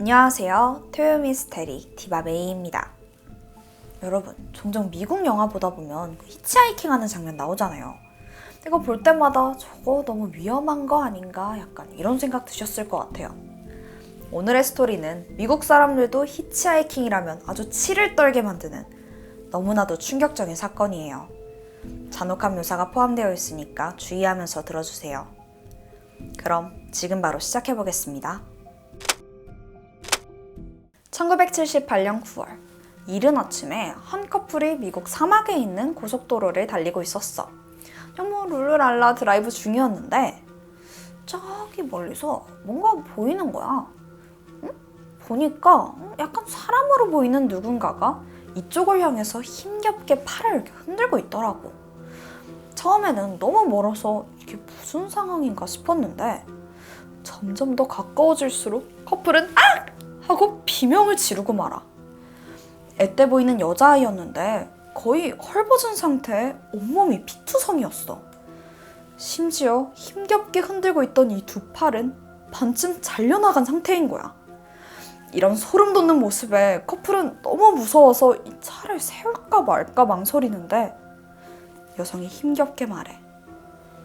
안녕하세요. 토요 미스테리 디바메이입니다. 여러분, 종종 미국 영화 보다 보면 히치하이킹 하는 장면 나오잖아요. 이거 볼 때마다 저거 너무 위험한 거 아닌가 약간 이런 생각 드셨을 것 같아요. 오늘의 스토리는 미국 사람들도 히치하이킹이라면 아주 치를 떨게 만드는 너무나도 충격적인 사건이에요. 잔혹한 묘사가 포함되어 있으니까 주의하면서 들어주세요. 그럼 지금 바로 시작해보겠습니다. 1978년 9월, 이른 아침에 한 커플이 미국 사막에 있는 고속도로를 달리고 있었어. 뭐 룰루랄라 드라이브 중이었는데 저기 멀리서 뭔가 보이는 거야. 응? 보니까 약간 사람으로 보이는 누군가가 이쪽을 향해서 힘겹게 팔을 이렇게 흔들고 있더라고. 처음에는 너무 멀어서 이게 무슨 상황인가 싶었는데 점점 더 가까워질수록 커플은 아! 하고 비명을 지르고 말아. 애때 보이는 여자아이였는데 거의 헐벗은 상태에 온몸이 피투성이었어. 심지어 힘겹게 흔들고 있던 이 두 팔은 반쯤 잘려나간 상태인 거야. 이런 소름 돋는 모습에 커플은 너무 무서워서 이 차를 세울까 말까 망설이는데 여성이 힘겹게 말해.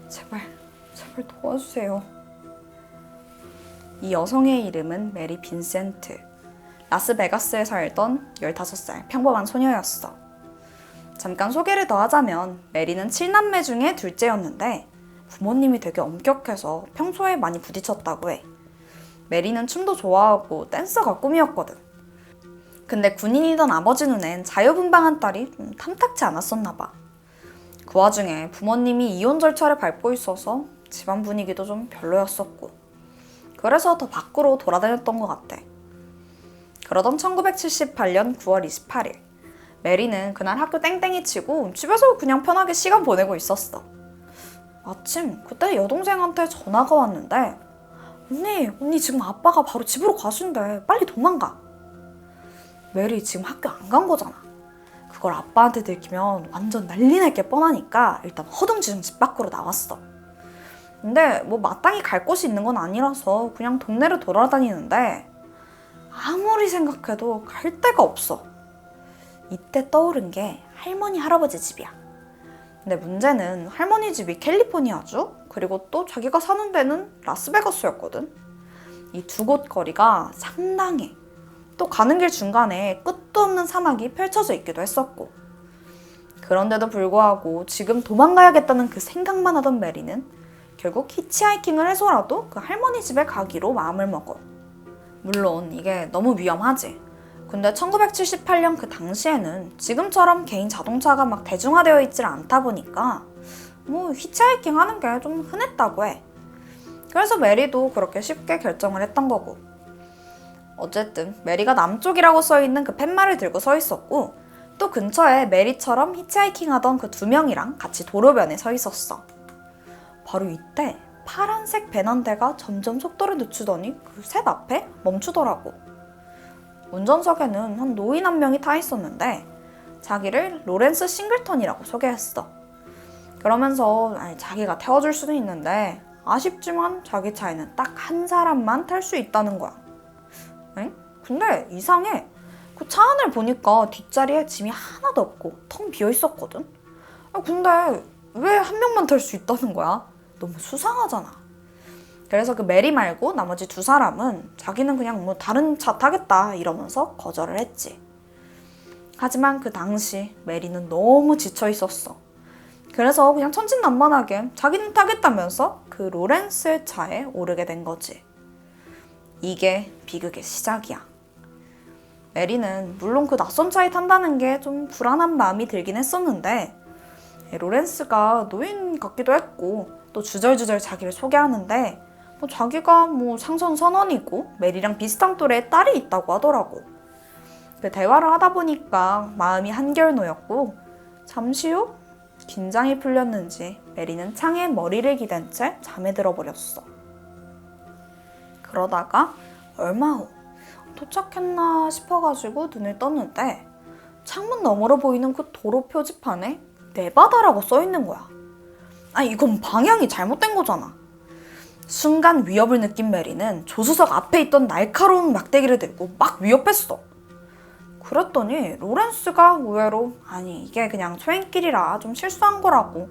제발 도와주세요. 이 여성의 이름은 메리 빈센트. 라스베가스에 살던 15살 평범한 소녀였어. 잠깐 소개를 더 하자면 메리는 7남매 중에 둘째였는데 부모님이 되게 엄격해서 평소에 많이 부딪혔다고 해. 메리는 춤도 좋아하고 댄서가 꿈이었거든. 근데 군인이던 아버지 눈엔 자유분방한 딸이 좀 탐탁치 않았었나 봐. 그 와중에 부모님이 이혼 절차를 밟고 있어서 집안 분위기도 좀 별로였었고 그래서 더 밖으로 돌아다녔던 것 같아. 그러던 1978년 9월 28일 메리는 그날 학교 땡땡이 치고 집에서 그냥 편하게 시간 보내고 있었어. 마침 그때 여동생한테 전화가 왔는데 언니 지금 아빠가 바로 집으로 가신대. 빨리 도망가. 메리 지금 학교 안 간 거잖아. 그걸 아빠한테 들키면 완전 난리 날 게 뻔하니까 일단 허둥지둥 집 밖으로 나왔어. 근데 뭐 마땅히 갈 곳이 있는 건 아니라서 그냥 동네를 돌아다니는데 아무리 생각해도 갈 데가 없어. 이때 떠오른 게 할머니 할아버지 집이야. 근데 문제는 할머니 집이 캘리포니아주 그리고 또 자기가 사는 데는 라스베가스였거든. 이 두 곳 거리가 상당해. 또 가는 길 중간에 끝도 없는 사막이 펼쳐져 있기도 했었고 그런데도 불구하고 지금 도망가야겠다는 그 생각만 하던 메리는 결국 히치하이킹을 해서라도 그 할머니 집에 가기로 마음을 먹어. 물론 이게 너무 위험하지. 근데 1978년 그 당시에는 지금처럼 개인 자동차가 막 대중화되어 있질 않다 보니까 뭐 히치하이킹 하는 게 좀 흔했다고 해. 그래서 메리도 그렇게 쉽게 결정을 했던 거고. 어쨌든 메리가 남쪽이라고 써있는 그 팻말을 들고 서 있었고 또 근처에 메리처럼 히치하이킹 하던 그 두 명이랑 같이 도로변에 서 있었어. 바로 이때 파란색 밴 한 대가 점점 속도를 늦추더니 그 셋 앞에 멈추더라고. 운전석에는 한 노인 한 명이 타 있었는데 자기를 로렌스 싱글턴이라고 소개했어. 그러면서 자기가 태워줄 수는 있는데 아쉽지만 자기 차에는 딱 한 사람만 탈 수 있다는 거야. 엥? 근데 이상해. 그 차 안을 보니까 뒷자리에 짐이 하나도 없고 텅 비어 있었거든. 근데 왜 한 명만 탈 수 있다는 거야? 너무 수상하잖아. 그래서 그 메리 말고 나머지 두 사람은 자기는 그냥 뭐 다른 차 타겠다 이러면서 거절을 했지. 하지만 그 당시 메리는 너무 지쳐 있었어. 그래서 그냥 천진난만하게 자기는 타겠다면서 그 로렌스의 차에 오르게 된 거지. 이게 비극의 시작이야. 메리는 물론 그 낯선 차에 탄다는 게 좀 불안한 마음이 들긴 했었는데 로렌스가 노인 같기도 했고 또 주절주절 자기를 소개하는데 뭐 자기가 뭐 상선선언이고 메리랑 비슷한 또래의 딸이 있다고 하더라고. 그 대화를 하다 보니까 마음이 한결 놓였고 잠시 후 긴장이 풀렸는지 메리는 창에 머리를 기댄 채 잠에 들어버렸어. 그러다가 얼마 후 도착했나 싶어가지고 눈을 떴는데 창문 너머로 보이는 그 도로 표지판에 네바다라고 써있는 거야. 이건 방향이 잘못된 거잖아. 순간 위협을 느낀 메리는 조수석 앞에 있던 날카로운 막대기를 들고 막 위협했어. 그랬더니 로렌스가 의외로 아니 이게 그냥 소행길이라 좀 실수한 거라고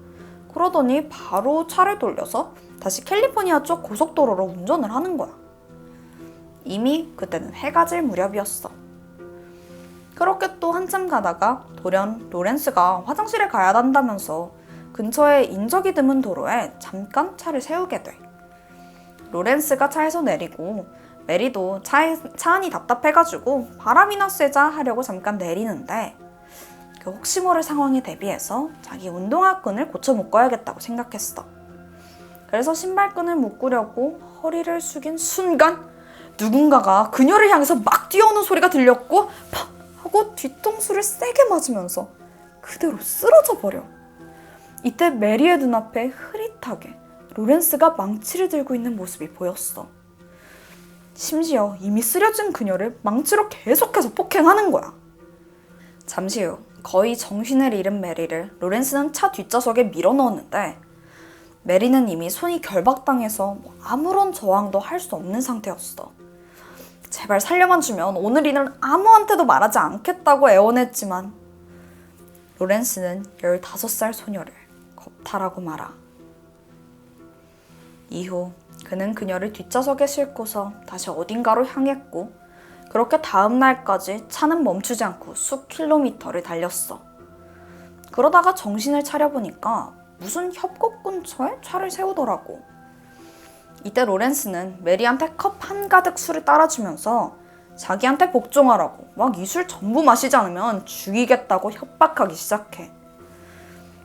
그러더니 바로 차를 돌려서 다시 캘리포니아 쪽 고속도로로 운전을 하는 거야. 이미 그때는 해가 질 무렵이었어. 그렇게 또 한참 가다가 돌연 로렌스가 화장실에 가야 한다면서 근처에 인적이 드문 도로에 잠깐 차를 세우게 돼. 로렌스가 차에서 내리고 메리도 차 안이 답답해가지고 바람이나 쐬자 하려고 잠깐 내리는데 그 혹시 모를 상황에 대비해서 자기 운동화끈을 고쳐 묶어야겠다고 생각했어. 그래서 신발끈을 묶으려고 허리를 숙인 순간 누군가가 그녀를 향해서 막 뛰어오는 소리가 들렸고 팍 하고 뒤통수를 세게 맞으면서 그대로 쓰러져 버려. 이때 메리의 눈앞에 흐릿하게 로렌스가 망치를 들고 있는 모습이 보였어. 심지어 이미 쓰러진 그녀를 망치로 계속해서 폭행하는 거야. 잠시 후 거의 정신을 잃은 메리를 로렌스는 차 뒷좌석에 밀어 넣었는데 메리는 이미 손이 결박당해서 아무런 저항도 할 수 없는 상태였어. 제발 살려만 주면 오늘 일은 아무한테도 말하지 않겠다고 애원했지만 로렌스는 15살 소녀를 겁탈하고 말아. 이후 그는 그녀를 뒷좌석에 싣고서 다시 어딘가로 향했고 그렇게 다음 날까지 차는 멈추지 않고 数킬로미터를 달렸어. 그러다가 정신을 차려보니까 무슨 협곡 근처에 차를 세우더라고. 이때 로렌스는 메리한테 컵 한가득 술을 따라주면서 자기한테 복종하라고 막 이 술 전부 마시지 않으면 죽이겠다고 협박하기 시작해.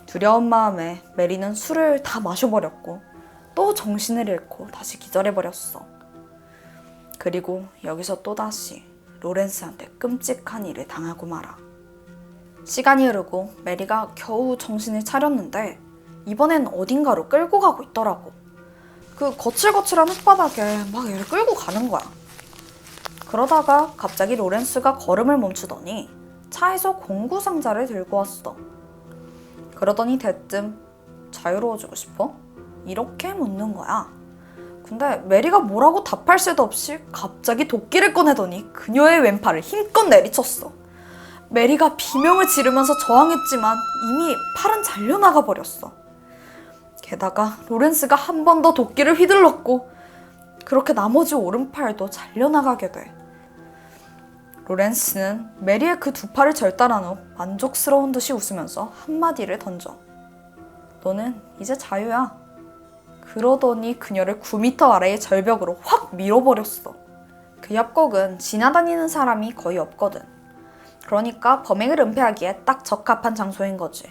두려운 마음에 메리는 술을 다 마셔버렸고 또 정신을 잃고 다시 기절해버렸어. 그리고 여기서 또다시 로렌스한테 끔찍한 일을 당하고 말아. 시간이 흐르고 메리가 겨우 정신을 차렸는데 이번엔 어딘가로 끌고 가고 있더라고. 그 거칠거칠한 흙바닥에 막 얘를 끌고 가는 거야. 그러다가 갑자기 로렌스가 걸음을 멈추더니 차에서 공구 상자를 들고 왔어. 그러더니 대뜸 자유로워지고 싶어? 이렇게 묻는 거야. 근데 메리가 뭐라고 답할 새도 없이 갑자기 도끼를 꺼내더니 그녀의 왼팔을 힘껏 내리쳤어. 메리가 비명을 지르면서 저항했지만 이미 팔은 잘려나가 버렸어. 게다가 로렌스가 한 번 더 도끼를 휘둘렀고 그렇게 나머지 오른팔도 잘려나가게 돼. 로렌스는 메리의 그 두 팔을 절단한 후 만족스러운 듯이 웃으면서 한마디를 던져. 너는 이제 자유야. 그러더니 그녀를 9m 아래의 절벽으로 확 밀어버렸어. 그 협곡은 지나다니는 사람이 거의 없거든. 그러니까 범행을 은폐하기에 딱 적합한 장소인 거지.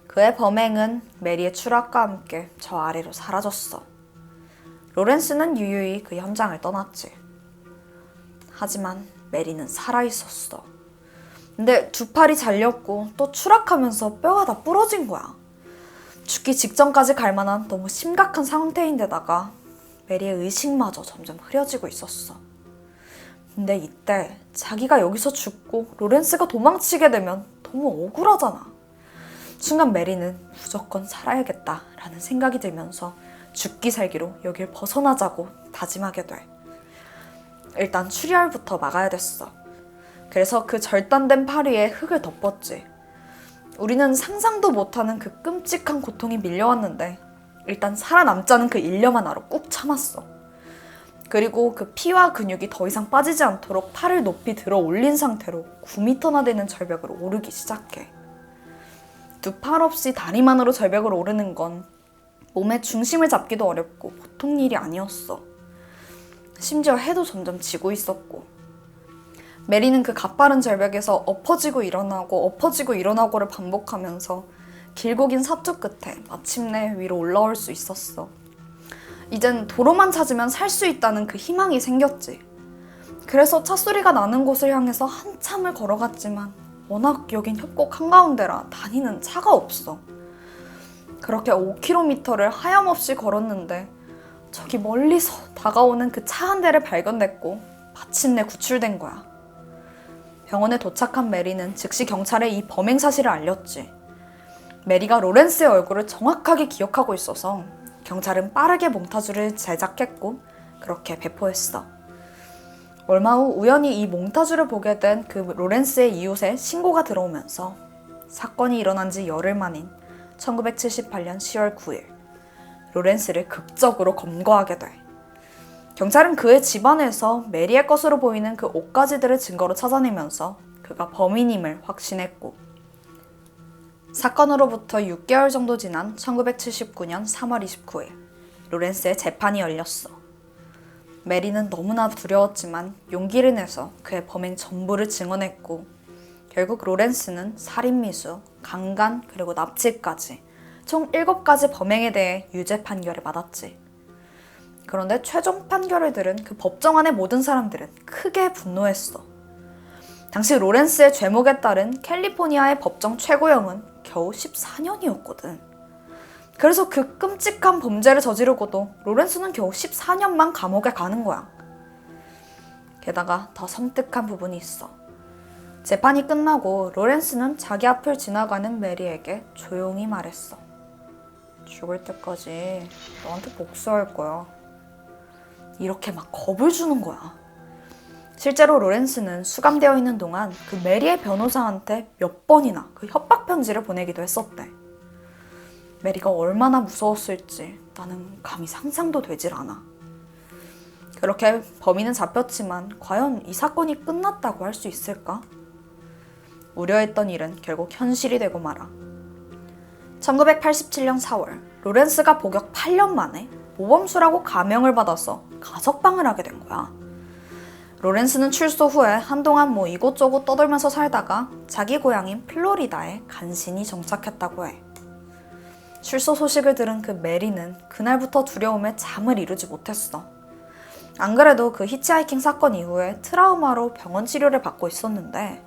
그의 범행은 메리의 추락과 함께 저 아래로 사라졌어. 로렌스는 유유히 그 현장을 떠났지. 하지만 메리는 살아있었어. 근데 두 팔이 잘렸고 또 추락하면서 뼈가 다 부러진 거야. 죽기 직전까지 갈 만한 너무 심각한 상태인데다가 메리의 의식마저 점점 흐려지고 있었어. 근데 이때 자기가 여기서 죽고 로렌스가 도망치게 되면 너무 억울하잖아. 순간 메리는 무조건 살아야겠다라는 생각이 들면서 죽기 살기로 여길 벗어나자고 다짐하게 돼. 일단 출혈부터 막아야 됐어. 그래서 그 절단된 팔 위에 흙을 덮었지. 우리는 상상도 못하는 그 끔찍한 고통이 밀려왔는데 일단 살아남자는 그 일념 하나로 꾹 참았어. 그리고 그 피와 근육이 더 이상 빠지지 않도록 팔을 높이 들어 올린 상태로 9m나 되는 절벽을 오르기 시작해. 두 팔 없이 다리만으로 절벽을 오르는 건 몸의 중심을 잡기도 어렵고 보통 일이 아니었어. 심지어 해도 점점 지고 있었고 메리는 그 가파른 절벽에서 엎어지고 일어나고를 반복하면서 길고 긴 사투 끝에 마침내 위로 올라올 수 있었어. 이젠 도로만 찾으면 살 수 있다는 그 희망이 생겼지. 그래서 찻소리가 나는 곳을 향해서 한참을 걸어갔지만 워낙 여긴 협곡 한가운데라 다니는 차가 없어. 그렇게 5km를 하염없이 걸었는데 저기 멀리서 다가오는 그 차 한 대를 발견했고 마침내 구출된 거야. 병원에 도착한 메리는 즉시 경찰에 이 범행 사실을 알렸지. 메리가 로렌스의 얼굴을 정확하게 기억하고 있어서 경찰은 빠르게 몽타주를 제작했고 그렇게 배포했어. 얼마 후 우연히 이 몽타주를 보게 된 그 로렌스의 이웃에 신고가 들어오면서 사건이 일어난 지 열흘 만인 1978년 10월 9일 로렌스를 극적으로 검거하게 돼. 경찰은 그의 집안에서 메리의 것으로 보이는 그 옷가지들을 증거로 찾아내면서 그가 범인임을 확신했고 사건으로부터 6개월 정도 지난 1979년 3월 29일 로렌스의 재판이 열렸어. 메리는 너무나 두려웠지만 용기를 내서 그의 범행 전부를 증언했고 결국 로렌스는 살인미수, 강간, 그리고 납치까지 총 7가지 범행에 대해 유죄 판결을 받았지. 그런데 최종 판결을 들은 그 법정 안의 모든 사람들은 크게 분노했어. 당시 로렌스의 죄목에 따른 캘리포니아의 법정 최고형은 겨우 14년이었거든. 그래서 그 끔찍한 범죄를 저지르고도 로렌스는 겨우 14년만 감옥에 가는 거야. 게다가 더 섬뜩한 부분이 있어. 재판이 끝나고 로렌스는 자기 앞을 지나가는 메리에게 조용히 말했어. 죽을 때까지 너한테 복수할 거야. 이렇게 막 겁을 주는 거야. 실제로 로렌스는 수감되어 있는 동안 그 메리의 변호사한테 몇 번이나 그 협박 편지를 보내기도 했었대. 메리가 얼마나 무서웠을지 나는 감히 상상도 되질 않아. 그렇게 범인은 잡혔지만 과연 이 사건이 끝났다고 할 수 있을까? 우려했던 일은 결국 현실이 되고 말아. 1987년 4월 로렌스가 복역 8년 만에 모범수라고 가명을 받아서 가석방을 하게 된 거야. 로렌스는 출소 후에 한동안 이곳저곳 떠돌면서 살다가 자기 고향인 플로리다에 간신히 정착했다고 해. 출소 소식을 들은 그 메리는 그날부터 두려움에 잠을 이루지 못했어. 안 그래도 그 히치하이킹 사건 이후에 트라우마로 병원 치료를 받고 있었는데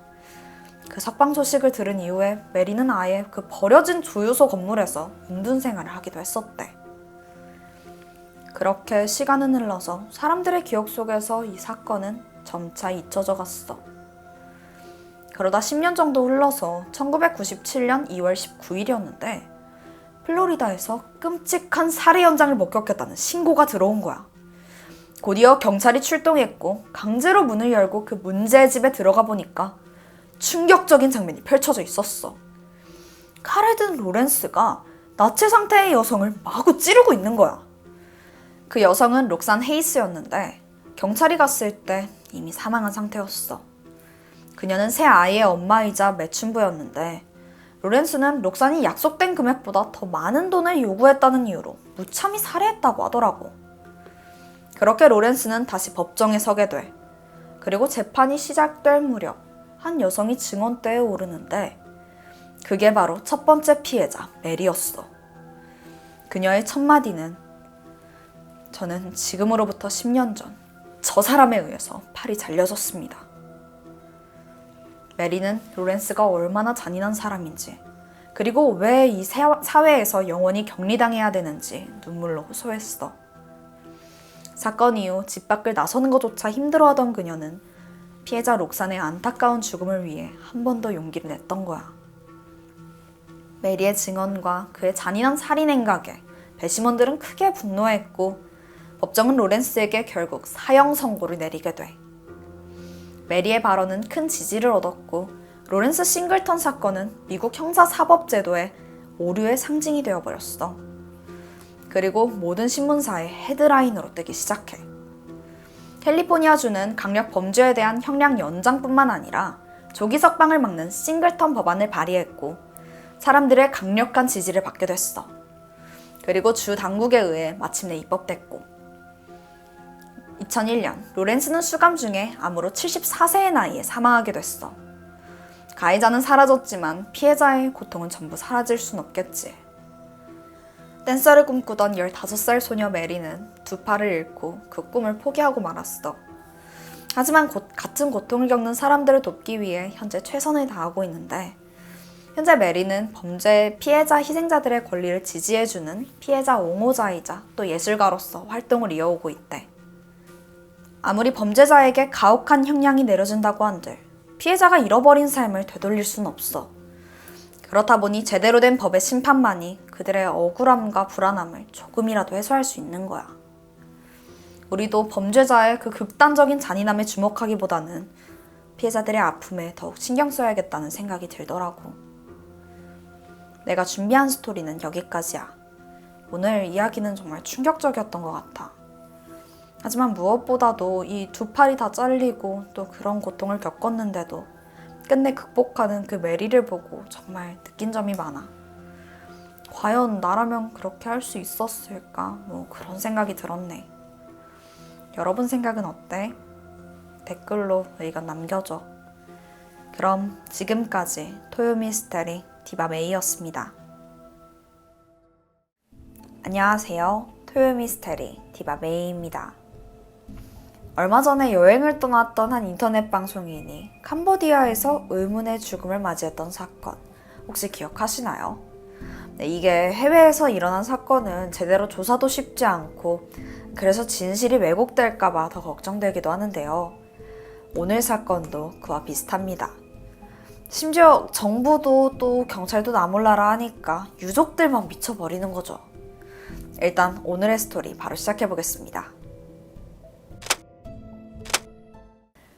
그 석방 소식을 들은 이후에 메리는 아예 그 버려진 주유소 건물에서 은둔 생활을 하기도 했었대. 그렇게 시간은 흘러서 사람들의 기억 속에서 이 사건은 점차 잊혀져 갔어. 그러다 10년 정도 흘러서 1997년 2월 19일이었는데 플로리다에서 끔찍한 살해 현장을 목격했다는 신고가 들어온 거야. 곧이어 경찰이 출동했고 강제로 문을 열고 그 문제의 집에 들어가 보니까 충격적인 장면이 펼쳐져 있었어. 칼에 든 로렌스가 나체 상태의 여성을 마구 찌르고 있는 거야. 그 여성은 록산 헤이스였는데 경찰이 갔을 때 이미 사망한 상태였어. 그녀는 세 아이의 엄마이자 매춘부였는데 로렌스는 록산이 약속된 금액보다 더 많은 돈을 요구했다는 이유로 무참히 살해했다고 하더라고. 그렇게 로렌스는 다시 법정에 서게 돼. 그리고 재판이 시작될 무렵 한 여성이 증언대에 오르는데 그게 바로 첫 번째 피해자 메리였어. 그녀의 첫 마디는 저는 지금으로부터 10년 전 저 사람에 의해서 팔이 잘려졌습니다. 메리는 로렌스가 얼마나 잔인한 사람인지 그리고 왜 이 사회에서 영원히 격리당해야 되는지 눈물로 호소했어. 사건 이후 집 밖을 나서는 것조차 힘들어하던 그녀는 피해자 록산의 안타까운 죽음을 위해 한 번 더 용기를 냈던 거야. 메리의 증언과 그의 잔인한 살인 행각에 배심원들은 크게 분노했고 법정은 로렌스에게 결국 사형 선고를 내리게 돼. 메리의 발언은 큰 지지를 얻었고 로렌스 싱글턴 사건은 미국 형사사법제도의 오류의 상징이 되어버렸어. 그리고 모든 신문사의 헤드라인으로 뜨기 시작해. 캘리포니아주는 강력 범죄에 대한 형량 연장뿐만 아니라 조기 석방을 막는 싱글턴 법안을 발의했고 사람들의 강력한 지지를 받게 됐어. 그리고 주 당국에 의해 마침내 입법됐고 2001년 로렌스는 수감 중에 암으로 74세의 나이에 사망하게 됐어. 가해자는 사라졌지만 피해자의 고통은 전부 사라질 순 없겠지. 댄서를 꿈꾸던 15살 소녀 메리는 두 팔을 잃고 그 꿈을 포기하고 말았어. 하지만 같은 고통을 겪는 사람들을 돕기 위해 현재 최선을 다하고 있는데 현재 메리는 범죄 피해자 희생자들의 권리를 지지해주는 피해자 옹호자이자 또 예술가로서 활동을 이어오고 있대. 아무리 범죄자에게 가혹한 형량이 내려진다고 한들 피해자가 잃어버린 삶을 되돌릴 순 없어. 그렇다 보니 제대로 된 법의 심판만이 그 그들의 억울함과 불안함을 조금이라도 해소할 수 있는 거야. 우리도 범죄자의 그 극단적인 잔인함에 주목하기보다는 피해자들의 아픔에 더욱 신경 써야겠다는 생각이 들더라고. 내가 준비한 스토리는 여기까지야. 오늘 이야기는 정말 충격적이었던 것 같아. 하지만 무엇보다도 이 두 팔이 다 잘리고 또 그런 고통을 겪었는데도 끝내 극복하는 그 메리를 보고 정말 느낀 점이 많아. 과연 나라면 그렇게 할 수 있었을까? 그런 생각이 들었네. 여러분 생각은 어때? 댓글로 의견 남겨줘. 그럼 지금까지 토요미스테리 디바메이였습니다. 안녕하세요. 토요미스테리 디바메이입니다. 얼마 전에 여행을 떠났던 한 인터넷 방송인이 캄보디아에서 의문의 죽음을 맞이했던 사건, 혹시 기억하시나요? 네, 이게 해외에서 일어난 사건은 제대로 조사도 쉽지 않고 그래서 진실이 왜곡될까봐 더 걱정되기도 하는데요. 오늘 사건도 그와 비슷합니다. 심지어 정부도 또 경찰도 나 몰라라 하니까 유족들만 미쳐버리는 거죠. 일단 오늘의 스토리 바로 시작해보겠습니다.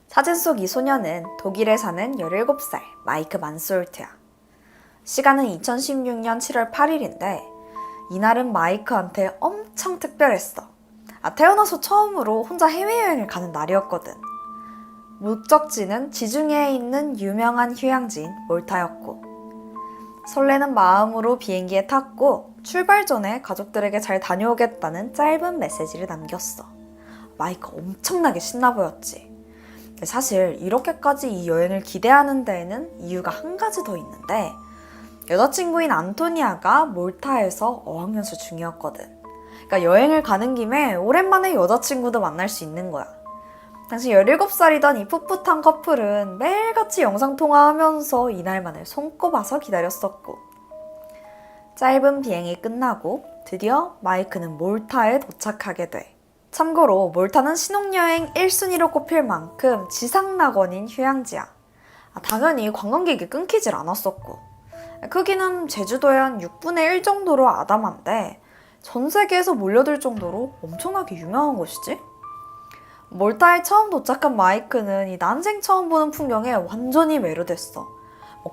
사진 속 이 소녀는 독일에 사는 17살 마이크 만솔트야. 시간은 2016년 7월 8일인데 이날은 마이크한테 엄청 특별했어. 태어나서 처음으로 혼자 해외여행을 가는 날이었거든. 목적지는 지중해에 있는 유명한 휴양지인 몰타였고 설레는 마음으로 비행기에 탔고 출발 전에 가족들에게 잘 다녀오겠다는 짧은 메시지를 남겼어. 마이크 엄청나게 신나 보였지. 사실 이렇게까지 이 여행을 기대하는 데에는 이유가 한 가지 더 있는데 여자친구인 안토니아가 몰타에서 어학연수 중이었거든. 그러니까 여행을 가는 김에 오랜만에 여자친구도 만날 수 있는 거야. 당시 17살이던 이 풋풋한 커플은 매일같이 영상통화하면서 이날만을 손꼽아서 기다렸었고 짧은 비행이 끝나고 드디어 마이크는 몰타에 도착하게 돼. 참고로 몰타는 신혼여행 1순위로 꼽힐 만큼 지상낙원인 휴양지야. 당연히 관광객이 끊기질 않았었고 크기는 제주도의 한 6분의 1 정도로 아담한데 전 세계에서 몰려들 정도로 엄청나게 유명한 곳이지. 몰타에 처음 도착한 마이크는 이 난생 처음 보는 풍경에 완전히 매료됐어.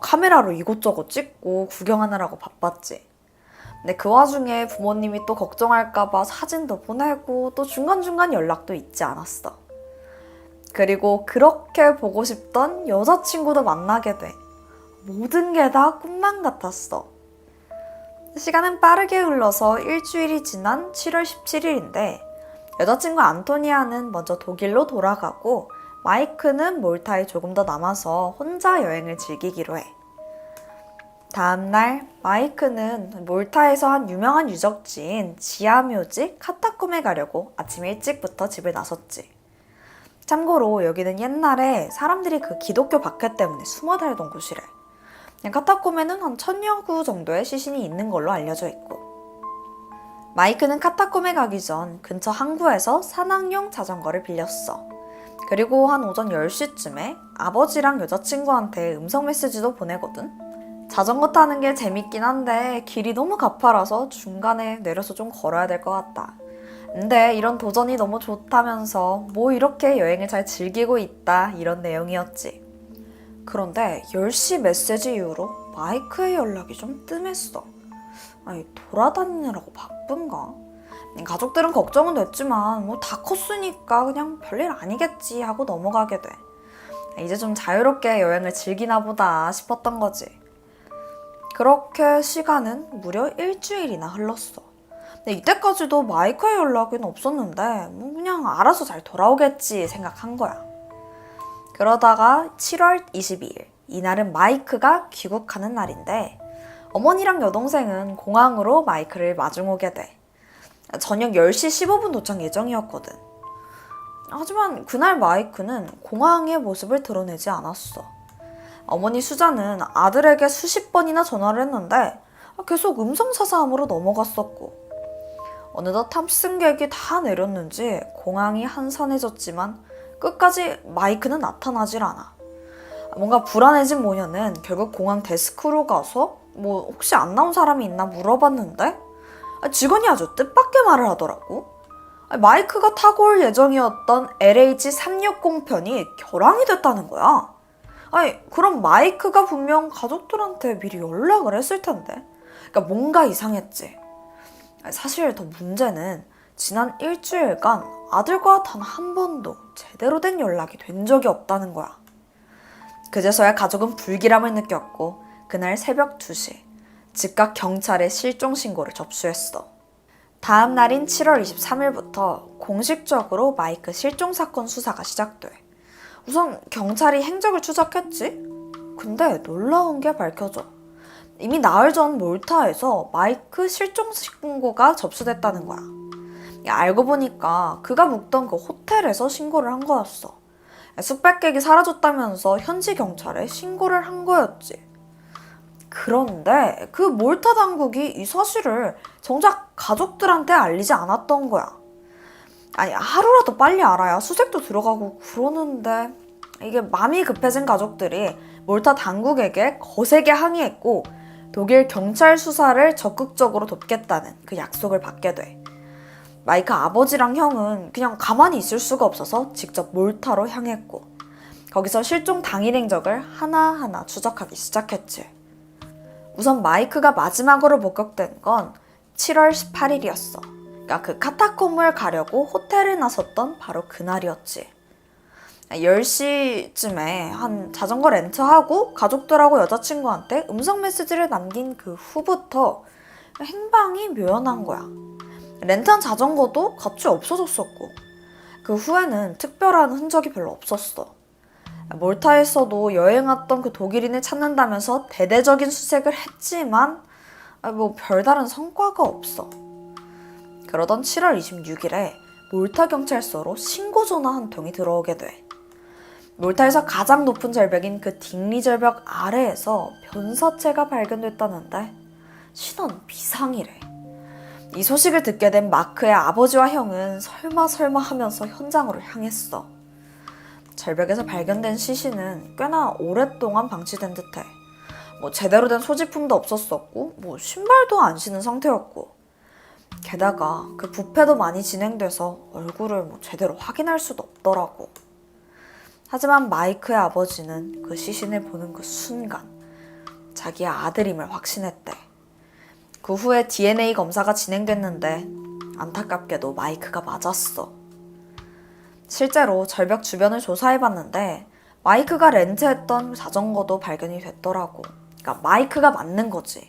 카메라로 이곳저곳 찍고 구경하느라고 바빴지. 근데 그 와중에 부모님이 또 걱정할까봐 사진도 보내고 또 중간중간 연락도 잊지 않았어. 그리고 그렇게 보고 싶던 여자친구도 만나게 돼. 모든 게 다 꿈만 같았어. 시간은 빠르게 흘러서 일주일이 지난 7월 17일인데 여자친구 안토니아는 먼저 독일로 돌아가고 마이크는 몰타에 조금 더 남아서 혼자 여행을 즐기기로 해. 다음날 마이크는 몰타에서 한 유명한 유적지인 지하묘지 카타콤에 가려고 아침 일찍부터 집을 나섰지. 참고로 여기는 옛날에 사람들이 그 기독교 박해 때문에 숨어 살던 곳이래. 카타콤에는 한 1000여 구 정도의 시신이 있는 걸로 알려져 있고 마이크는 카타콤에 가기 전 근처 항구에서 산악용 자전거를 빌렸어. 그리고 한 오전 10시쯤에 아버지랑 여자친구한테 음성 메시지도 보내거든. 자전거 타는 게 재밌긴 한데 길이 너무 가파라서 중간에 내려서 좀 걸어야 될 것 같다. 근데 이런 도전이 너무 좋다면서 뭐 이렇게 여행을 잘 즐기고 있다 이런 내용이었지. 그런데 10시 메시지 이후로 마이크의 연락이 좀 뜸했어. 아니 돌아다니느라고 바쁜가? 가족들은 걱정은 됐지만 다 컸으니까 그냥 별일 아니겠지 하고 넘어가게 돼. 이제 좀 자유롭게 여행을 즐기나 보다 싶었던 거지. 그렇게 시간은 무려 일주일이나 흘렀어. 근데 이때까지도 마이크의 연락은 없었는데 그냥 알아서 잘 돌아오겠지 생각한 거야. 그러다가 7월 22일 이날은 마이크가 귀국하는 날인데 어머니랑 여동생은 공항으로 마이크를 마중오게 돼. 저녁 10시 15분 도착 예정이었거든. 하지만 그날 마이크는 공항의 모습을 드러내지 않았어. 어머니 수자는 아들에게 수십 번이나 전화를 했는데 계속 음성사서함으로 넘어갔었고 어느덧 탑승객이 다 내렸는지 공항이 한산해졌지만 끝까지 마이크는 나타나질 않아. 뭔가 불안해진 모녀는 결국 공항 데스크로 가서 뭐 혹시 안 나온 사람이 있나 물어봤는데 직원이 아주 뜻밖의 말을 하더라고. 마이크가 타고 올 예정이었던 LH360 편이 결항이 됐다는 거야. 그럼 마이크가 분명 가족들한테 미리 연락을 했을 텐데. 그러니까 뭔가 이상했지. 사실 더 문제는 지난 일주일간 아들과 단 한 번도 제대로 된 연락이 된 적이 없다는 거야. 그제서야 가족은 불길함을 느꼈고 그날 새벽 2시 즉각 경찰에 실종 신고를 접수했어. 다음 날인 7월 23일부터 공식적으로 마이크 실종 사건 수사가 시작돼. 우선 경찰이 행적을 추적했지? 근데 놀라운 게 밝혀져. 이미 나흘 전 몰타에서 마이크 실종 신고가 접수됐다는 거야. 알고 보니까 그가 묵던 그 호텔에서 신고를 한 거였어. 숙박객이 사라졌다면서 현지 경찰에 신고를 한 거였지. 그런데 그 몰타 당국이 이 사실을 정작 가족들한테 알리지 않았던 거야. 하루라도 빨리 알아야 수색도 들어가고 그러는데 이게 마음이 급해진 가족들이 몰타 당국에게 거세게 항의했고 독일 경찰 수사를 적극적으로 돕겠다는 그 약속을 받게 돼. 마이크 아버지랑 형은 그냥 가만히 있을 수가 없어서 직접 몰타로 향했고 거기서 실종 당일 행적을 하나하나 추적하기 시작했지. 우선 마이크가 마지막으로 목격된 건 7월 18일이었어. 그러니까 그 카타콤을 가려고 호텔을 나섰던 바로 그날이었지. 10시쯤에 한 자전거 렌트하고 가족들하고 여자친구한테 음성 메시지를 남긴 그 후부터 행방이 묘연한 거야. 렌트한 자전거도 같이 없어졌었고 그 후에는 특별한 흔적이 별로 없었어. 몰타에서도 여행 왔던 그 독일인을 찾는다면서 대대적인 수색을 했지만 뭐 별다른 성과가 없어. 그러던 7월 26일에 몰타 경찰서로 신고 전화 한 통이 들어오게 돼. 몰타에서 가장 높은 절벽인 그 딩리 절벽 아래에서 변사체가 발견됐다는데 신원 비상이래. 이 소식을 듣게 된 마크의 아버지와 형은 설마 하면서 현장으로 향했어. 절벽에서 발견된 시신은 꽤나 오랫동안 방치된 듯해. 제대로 된 소지품도 없었었고 신발도 안 신은 상태였고 게다가 그 부패도 많이 진행돼서 얼굴을 제대로 확인할 수도 없더라고. 하지만 마이크의 아버지는 그 시신을 보는 그 순간 자기의 아들임을 확신했대. 그 후에 DNA 검사가 진행됐는데 안타깝게도 마이크가 맞았어. 실제로 절벽 주변을 조사해봤는데 마이크가 렌트했던 자전거도 발견이 됐더라고. 그러니까 마이크가 맞는 거지.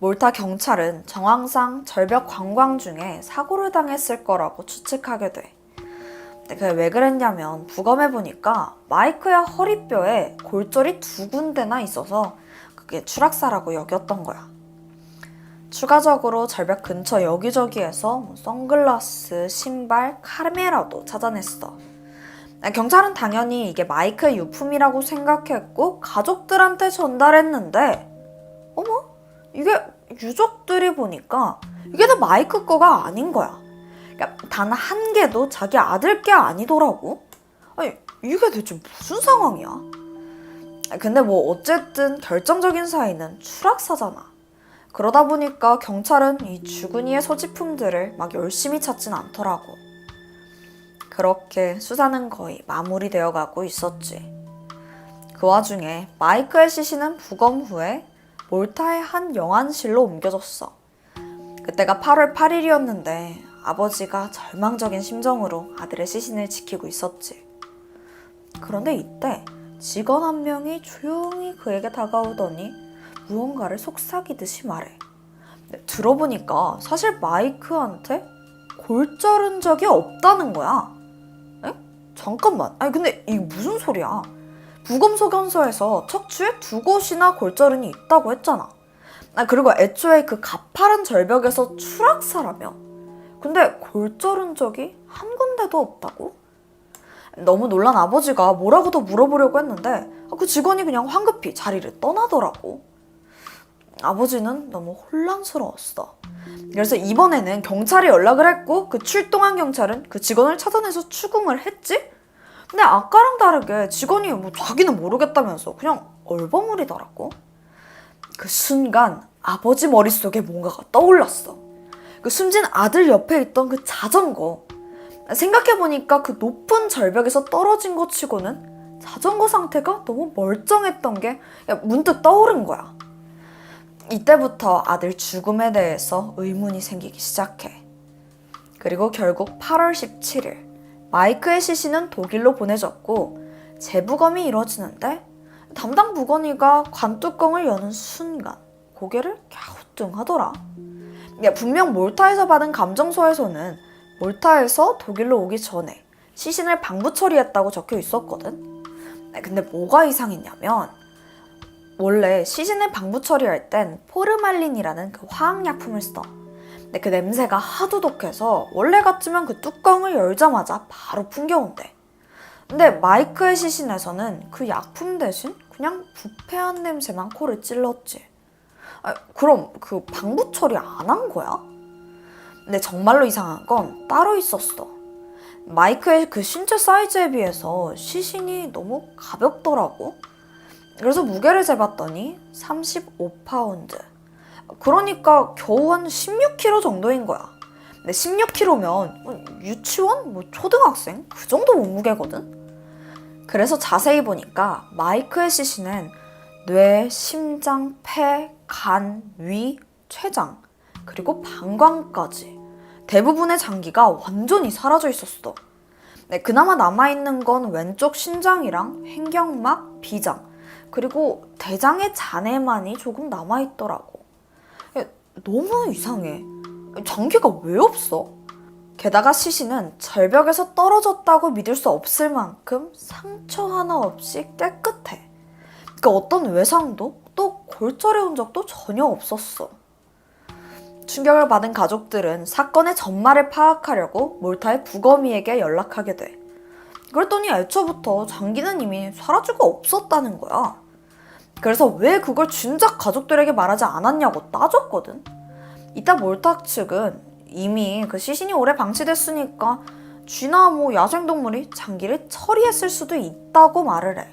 몰타 경찰은 정황상 절벽 관광 중에 사고를 당했을 거라고 추측하게 돼. 근데 그게 왜 그랬냐면 부검해보니까 마이크의 허리뼈에 골절이 2군데나 있어서 그게 추락사라고 여겼던 거야. 추가적으로 절벽 근처 여기저기에서 선글라스, 신발, 카메라도 찾아냈어. 경찰은 당연히 이게 마이크의 유품이라고 생각했고 가족들한테 전달했는데 어머? 이게 유족들이 보니까 이게 다 마이크 거가 아닌 거야. 그러니까 단 한 개도 자기 아들 게 아니더라고. 이게 대체 무슨 상황이야? 근데 어쨌든 결정적인 사인은 추락사잖아. 그러다 보니까 경찰은 이 주근이의 소지품들을 막 열심히 찾진 않더라고. 그렇게 수사는 거의 마무리되어 가고 있었지. 그 와중에 마이크의 시신은 부검 후에 몰타의 한 영안실로 옮겨졌어. 그때가 8월 8일이었는데 아버지가 절망적인 심정으로 아들의 시신을 지키고 있었지. 그런데 이때 직원 한 명이 조용히 그에게 다가오더니 무언가를 속삭이듯이 말해. 들어보니까 사실 마이크한테 골절 흔적이 없다는 거야. 에? 잠깐만. 근데 이게 무슨 소리야? 부검 소견서에서 척추에 2곳이나 골절흔이 있다고 했잖아. 그리고 애초에 그 가파른 절벽에서 추락사라며. 근데 골절 흔적이 한 군데도 없다고? 너무 놀란 아버지가 뭐라고 더 물어보려고 했는데 그 직원이 그냥 황급히 자리를 떠나더라고. 아버지는 너무 혼란스러웠어. 그래서 이번에는 경찰에 연락을 했고 그 출동한 경찰은 그 직원을 찾아내서 추궁을 했지? 근데 아까랑 다르게 직원이 자기는 모르겠다면서 그냥 얼버무리더라고. 그 순간 아버지 머릿속에 뭔가가 떠올랐어. 그 숨진 아들 옆에 있던 그 자전거. 생각해보니까 그 높은 절벽에서 떨어진 것 치고는 자전거 상태가 너무 멀쩡했던 게 문득 떠오른 거야. 이때부터 아들 죽음에 대해서 의문이 생기기 시작해. 그리고 결국 8월 17일 마이크의 시신은 독일로 보내졌고 재부검이 이뤄지는데 담당 부건이가 관뚜껑을 여는 순간 고개를 갸우뚱하더라. 분명 몰타에서 받은 감정서에서는 몰타에서 독일로 오기 전에 시신을 방부 처리했다고 적혀 있었거든. 근데 뭐가 이상했냐면 원래 시신을 방부 처리할 땐 포르말린이라는 그 화학약품을 써. 근데 그 냄새가 하도 독해서 원래 같으면 그 뚜껑을 열자마자 바로 풍겨온대. 근데 마이크의 시신에서는 그 약품 대신 그냥 부패한 냄새만 코를 찔렀지. 그럼 그 방부 처리 안 한 거야? 근데 정말로 이상한 건 따로 있었어. 마이크의 그 신체 사이즈에 비해서 시신이 너무 가볍더라고. 그래서 무게를 재봤더니 35파운드. 그러니까 겨우 한 16kg 정도인 거야. 근데 16kg면 유치원? 초등학생? 그 정도 몸무게거든? 그래서 자세히 보니까 마이크의 시신은 뇌, 심장, 폐, 간, 위, 췌장, 그리고 방광까지 대부분의 장기가 완전히 사라져 있었어. 그나마 남아있는 건 왼쪽 신장이랑 횡격막, 비장, 그리고 대장의 잔해만이 조금 남아있더라고. 너무 이상해. 장기가 왜 없어? 게다가 시신은 절벽에서 떨어졌다고 믿을 수 없을 만큼 상처 하나 없이 깨끗해. 그러니까 어떤 외상도 또 골절해온 적도 전혀 없었어. 충격을 받은 가족들은 사건의 전말을 파악하려고 몰타의 부검이에게 연락하게 돼. 그랬더니 애초부터 장기는 이미 사라지고 없었다는 거야. 그래서 왜 그걸 진작 가족들에게 말하지 않았냐고 따졌거든. 이따 몰타 측은 이미 그 시신이 오래 방치됐으니까 쥐나 야생동물이 장기를 처리했을 수도 있다고 말을 해.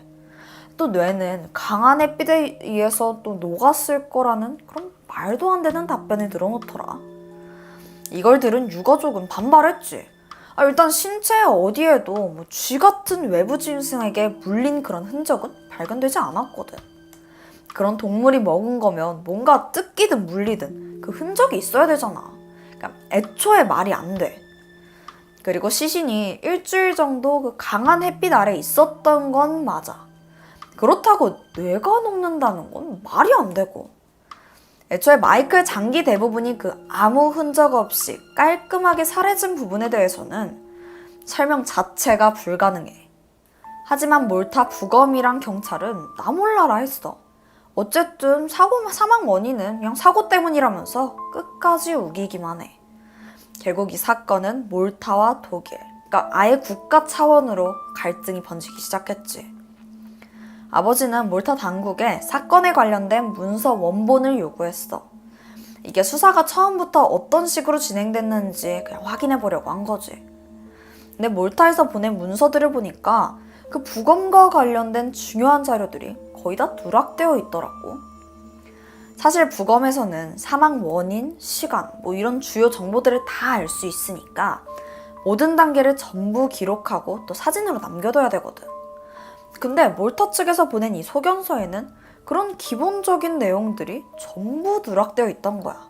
또 뇌는 강한 햇빛에 의해서 또 녹았을 거라는 그런 말도 안 되는 답변을 늘어놓더라. 이걸 들은 유가족은 반발했지. 일단 신체 어디에도 쥐 같은 외부 짐승에게 물린 그런 흔적은 발견되지 않았거든. 그런 동물이 먹은 거면 뭔가 뜯기든 물리든 그 흔적이 있어야 되잖아. 그러니까 애초에 말이 안 돼. 그리고 시신이 일주일 정도 그 강한 햇빛 아래 있었던 건 맞아. 그렇다고 뇌가 녹는다는 건 말이 안 되고. 애초에 마이크의 장기 대부분이 그 아무 흔적 없이 깔끔하게 사라진 부분에 대해서는 설명 자체가 불가능해. 하지만 몰타 부검이랑 경찰은 나 몰라라 했어. 어쨌든 사망 원인은 그냥 사고 때문이라면서 끝까지 우기기만 해. 결국 이 사건은 몰타와 독일, 그러니까 아예 국가 차원으로 갈등이 번지기 시작했지. 아버지는 몰타 당국에 사건에 관련된 문서 원본을 요구했어. 이게 수사가 처음부터 어떤 식으로 진행됐는지 그냥 확인해 보려고 한 거지. 근데 몰타에서 보낸 문서들을 보니까 그 부검과 관련된 중요한 자료들이 거의 다 누락되어 있더라고. 사실 부검에서는 사망 원인, 시간, 이런 주요 정보들을 다 알 수 있으니까 모든 단계를 전부 기록하고 또 사진으로 남겨둬야 되거든. 근데 몰타 측에서 보낸 이 소견서에는 그런 기본적인 내용들이 전부 누락되어 있던 거야.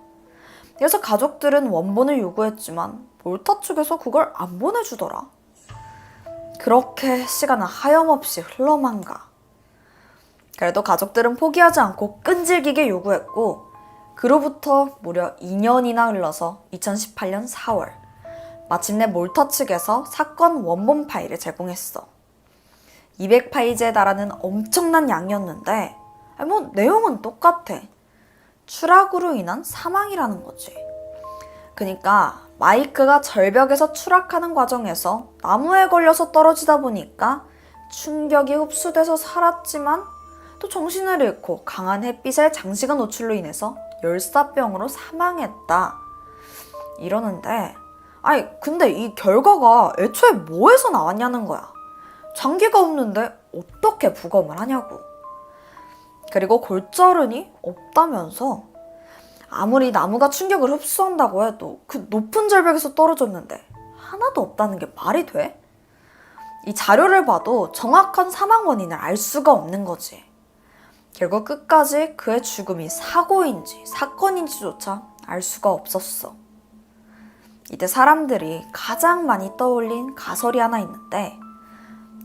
그래서 가족들은 원본을 요구했지만 몰타 측에서 그걸 안 보내주더라. 그렇게 시간은 하염없이 흘러만 가. 그래도 가족들은 포기하지 않고 끈질기게 요구했고 그로부터 무려 2년이나 흘러서 2018년 4월 마침내 몰타 측에서 사건 원본 파일을 제공했어. 200페이지에 달하는 엄청난 양이었는데 내용은 똑같아. 추락으로 인한 사망이라는 거지. 그러니까 마이크가 절벽에서 추락하는 과정에서 나무에 걸려서 떨어지다 보니까 충격이 흡수돼서 살았지만 또 정신을 잃고 강한 햇빛에 장시간 노출로 인해서 열사병으로 사망했다. 이러는데 근데 이 결과가 애초에 뭐에서 나왔냐는 거야. 장기가 없는데 어떻게 부검을 하냐고. 그리고 골자른이 없다면서 아무리 나무가 충격을 흡수한다고 해도 그 높은 절벽에서 떨어졌는데 하나도 없다는 게 말이 돼? 이 자료를 봐도 정확한 사망 원인을 알 수가 없는 거지. 결국 끝까지 그의 죽음이 사고인지 사건인지조차 알 수가 없었어. 이때 사람들이 가장 많이 떠올린 가설이 하나 있는데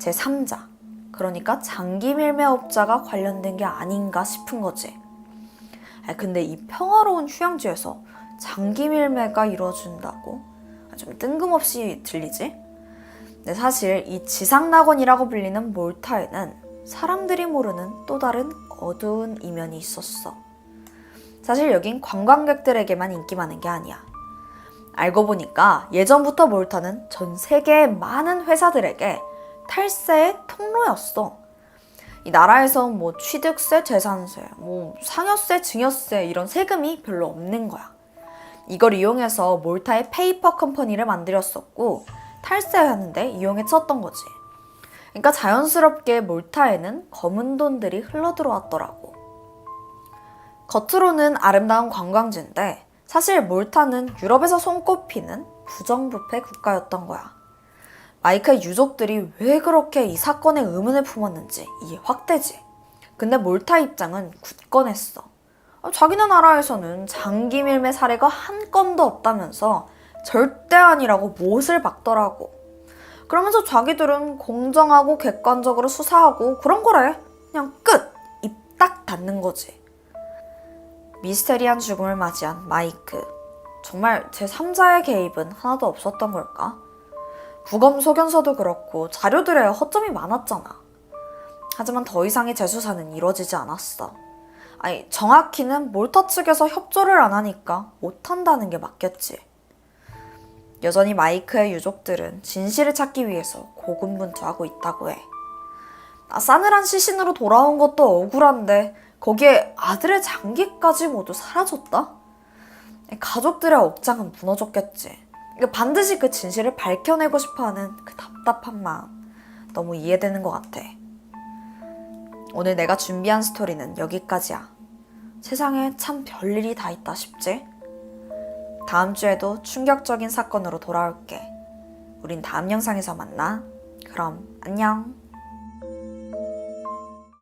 제3자, 그러니까 장기밀매업자가 관련된 게 아닌가 싶은 거지. 근데 이 평화로운 휴양지에서 장기밀매가 이루어진다고? 좀 뜬금없이 들리지? 근데 사실 이 지상낙원이라고 불리는 몰타에는 사람들이 모르는 또 다른 어두운 이면이 있었어. 사실 여긴 관광객들에게만 인기 많은 게 아니야. 알고 보니까 예전부터 몰타는 전 세계의 많은 회사들에게 탈세의 통로였어. 이 나라에서 뭐 취득세, 재산세, 뭐 상여세, 증여세 이런 세금이 별로 없는 거야. 이걸 이용해서 몰타의 페이퍼 컴퍼니를 만들었었고 탈세하는데 이용해 쳤던 거지. 그러니까 자연스럽게 몰타에는 검은 돈들이 흘러들어왔더라고. 겉으로는 아름다운 관광지인데 사실 몰타는 유럽에서 손꼽히는 부정부패 국가였던 거야. 마이크의 유족들이 왜 그렇게 이 사건에 의문을 품었는지 이해 확 되지. 근데 몰타 입장은 굳건했어. 자기네 나라에서는 장기밀매 사례가 한 건도 없다면서 절대 아니라고 못을 박더라고. 그러면서 자기들은 공정하고 객관적으로 수사하고 그런 거래. 그냥 끝! 입 딱 닫는 거지. 미스테리한 죽음을 맞이한 마이크. 정말 제3자의 개입은 하나도 없었던 걸까? 부검 소견서도 그렇고 자료들에 허점이 많았잖아. 하지만 더 이상의 재수사는 이루어지지 않았어. 아니, 정확히는 몰타 측에서 협조를 안 하니까 못한다는 게 맞겠지. 여전히 마이크의 유족들은 진실을 찾기 위해서 고군분투하고 있다고 해. 싸늘한 시신으로 돌아온 것도 억울한데 거기에 아들의 장기까지 모두 사라졌다? 가족들의 억장은 무너졌겠지. 반드시 그 진실을 밝혀내고 싶어하는 그 답답한 마음 너무 이해되는 것 같아. 오늘 내가 준비한 스토리는 여기까지야. 세상에 참 별일이 다 있다 싶지? 다음 주에도 충격적인 사건으로 돌아올게. 우린 다음 영상에서 만나. 그럼 안녕.